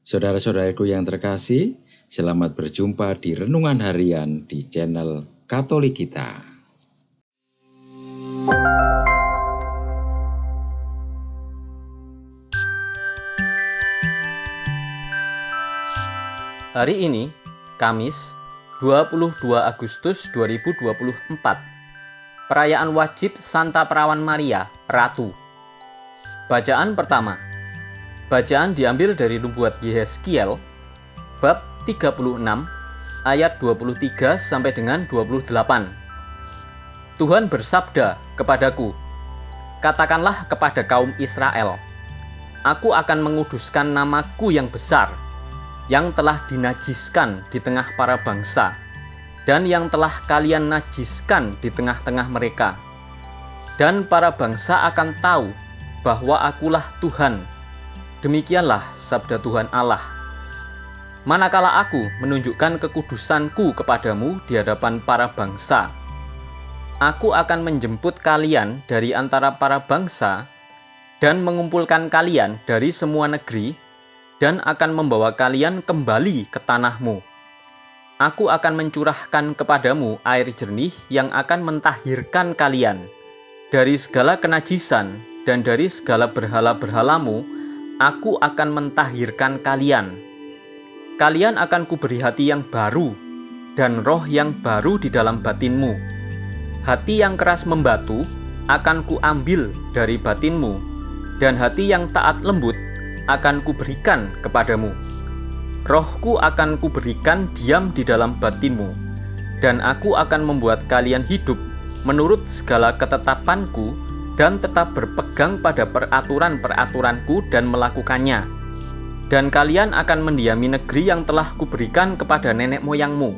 Saudara-saudaraku yang terkasih, selamat berjumpa di Renungan Harian di channel Katolik kita. Hari ini, Kamis, 22 Agustus 2024, perayaan wajib Santa Perawan Maria, Ratu. Bacaan pertama. Bacaan diambil dari Nubuat Yehezkiel, bab 36, ayat 23 sampai dengan 28. Tuhan bersabda kepadaku, "Katakanlah kepada kaum Israel, Aku akan menguduskan namaku yang besar, yang telah dinajiskan di tengah para bangsa, dan yang telah kalian najiskan di tengah-tengah mereka. Dan para bangsa akan tahu bahwa Akulah Tuhan. Demikianlah sabda Tuhan Allah. Manakala Aku menunjukkan kekudusanku kepadamu di hadapan para bangsa, Aku akan menjemput kalian dari antara para bangsa dan mengumpulkan kalian dari semua negeri dan akan membawa kalian kembali ke tanahmu. Aku akan mencurahkan kepadamu air jernih yang akan mentahhirkan kalian dari segala kenajisan, dan dari segala berhala-berhalamu Aku akan mentahhirkan kalian. Kalian akan kuberi hati yang baru dan roh yang baru di dalam batinmu. Hati yang keras membatu akan kuambil dari batinmu, dan hati yang taat lembut akan kuberikan kepadamu. Rohku akan kuberikan diam di dalam batinmu, dan Aku akan membuat kalian hidup menurut segala ketetapanku dan tetap berpegang pada peraturan-peraturanku dan melakukannya. Dan kalian akan mendiami negeri yang telah kuberikan kepada nenek moyangmu.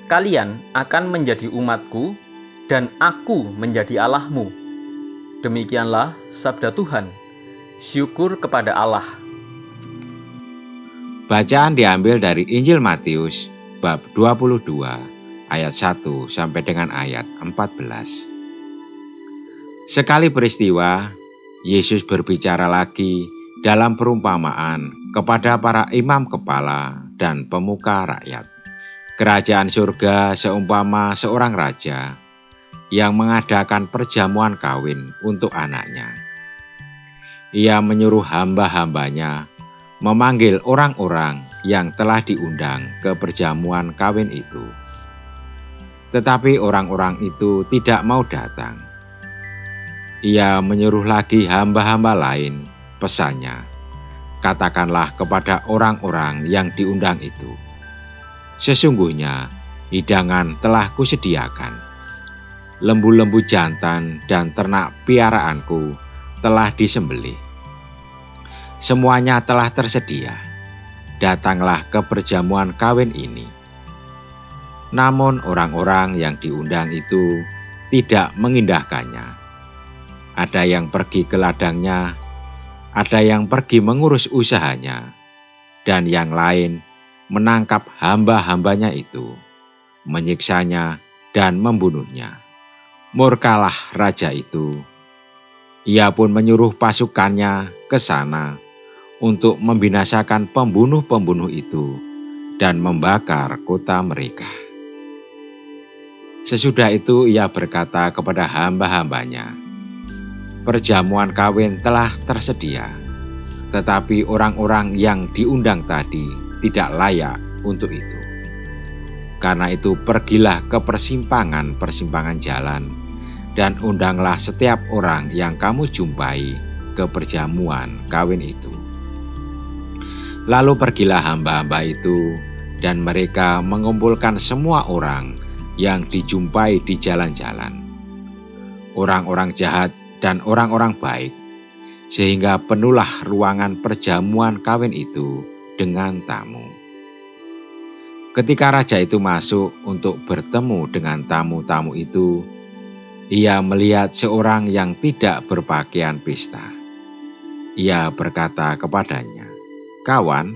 Kalian akan menjadi umatku, dan Aku menjadi Allahmu." Demikianlah sabda Tuhan. Syukur kepada Allah. Bacaan diambil dari Injil Matius bab 22 ayat 1 sampai dengan ayat 14. Sekali peristiwa, Yesus berbicara lagi dalam perumpamaan kepada para imam kepala dan pemuka rakyat. Kerajaan surga seumpama seorang raja yang mengadakan perjamuan kawin untuk anaknya. Ia menyuruh hamba-hambanya memanggil orang-orang yang telah diundang ke perjamuan kawin itu. Tetapi orang-orang itu tidak mau datang. Ia menyuruh lagi hamba-hamba lain, pesannya, "Katakanlah kepada orang-orang yang diundang itu, sesungguhnya hidangan telah kusediakan. Lembu-lembu jantan dan ternak piaraanku telah disembelih. Semuanya telah tersedia. Datanglah ke perjamuan kawin ini." Namun orang-orang yang diundang itu tidak mengindahkannya. Ada yang pergi ke ladangnya, ada yang pergi mengurus usahanya, dan yang lain menangkap hamba-hambanya itu, menyiksanya dan membunuhnya. Murkalah raja itu. Ia pun menyuruh pasukannya ke sana untuk membinasakan pembunuh-pembunuh itu dan membakar kota mereka. Sesudah itu ia berkata kepada hamba-hambanya, "Perjamuan kawin telah tersedia, tetapi orang-orang yang diundang tadi tidak layak untuk itu. Karena itu pergilah ke persimpangan-persimpangan jalan dan undanglah setiap orang yang kamu jumpai ke perjamuan kawin itu." Lalu pergilah hamba-hamba itu, dan mereka mengumpulkan semua orang yang dijumpai di jalan-jalan, orang-orang jahat dan orang-orang baik, sehingga penuhlah ruangan perjamuan kawin itu dengan tamu. Ketika raja itu masuk untuk bertemu dengan tamu-tamu itu, ia melihat seorang yang tidak berpakaian pesta. Ia berkata kepadanya, "Kawan,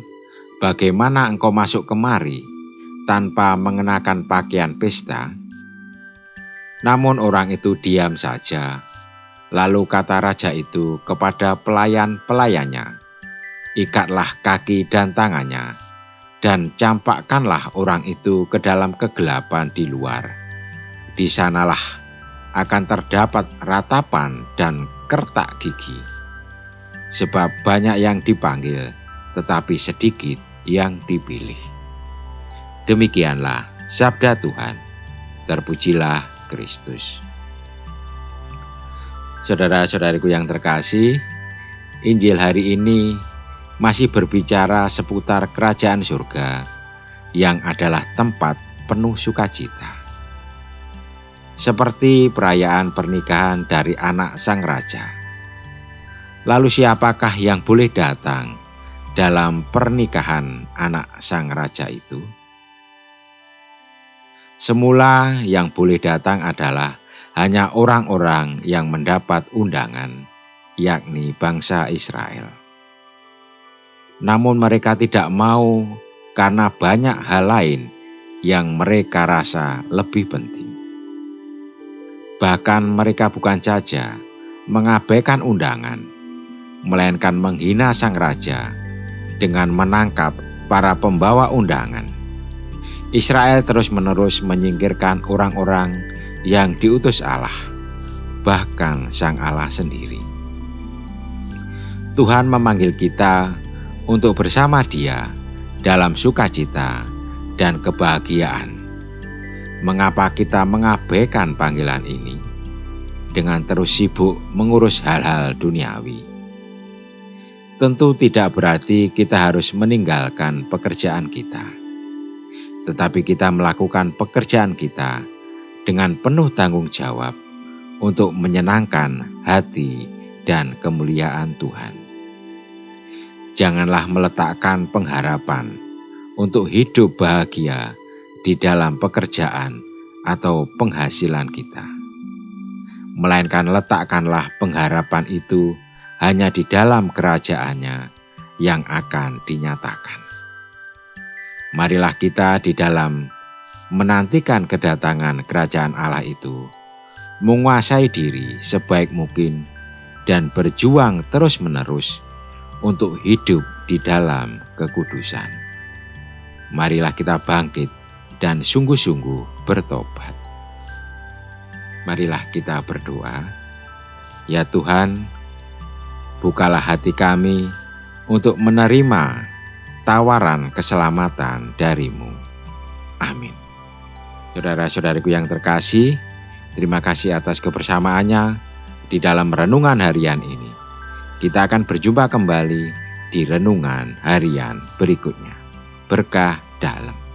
bagaimana engkau masuk kemari tanpa mengenakan pakaian pesta?" Namun orang itu diam saja. Lalu kata raja itu kepada pelayan-pelayannya, ikatlah kaki dan tangannya, dan campakkanlah orang itu ke dalam kegelapan di luar. Di sanalah akan terdapat ratapan dan kertak gigi. Sebab banyak yang dipanggil, tetapi sedikit yang dipilih. Demikianlah sabda Tuhan. Terpujilah Kristus. Saudara-saudariku yang terkasih, Injil hari ini masih berbicara seputar kerajaan surga yang adalah tempat penuh sukacita. Seperti perayaan pernikahan dari anak sang raja. Lalu siapakah yang boleh datang dalam pernikahan anak sang raja itu? Semula yang boleh datang adalah hanya orang-orang yang mendapat undangan, yakni bangsa Israel. Namun mereka tidak mau karena banyak hal lain yang mereka rasa lebih penting. Bahkan mereka bukan saja mengabaikan undangan, melainkan menghina sang raja dengan menangkap para pembawa undangan. Israel terus-menerus menyingkirkan orang-orang yang diutus Allah, bahkan sang Allah sendiri. Tuhan memanggil kita untuk bersama Dia dalam sukacita dan kebahagiaan. Mengapa kita mengabaikan panggilan ini dengan terus sibuk mengurus hal-hal duniawi? Tentu tidak berarti kita harus meninggalkan pekerjaan kita, tetapi kita melakukan pekerjaan kita dengan penuh tanggung jawab untuk menyenangkan hati dan kemuliaan Tuhan. Janganlah meletakkan pengharapan untuk hidup bahagia di dalam pekerjaan atau penghasilan kita, melainkan letakkanlah pengharapan itu hanya di dalam kerajaannya yang akan dinyatakan. Marilah kita di dalam menantikan kedatangan kerajaan Allah itu, menguasai diri sebaik mungkin dan berjuang terus-menerus untuk hidup di dalam kekudusan. Marilah kita bangkit dan sungguh-sungguh bertobat. Marilah kita berdoa. Ya Tuhan, bukalah hati kami untuk menerima tawaran keselamatan dari-Mu. Amin. Saudara-saudariku yang terkasih, terima kasih atas kebersamaannya di dalam renungan harian ini. Kita akan berjumpa kembali di renungan harian berikutnya. Berkah dalam.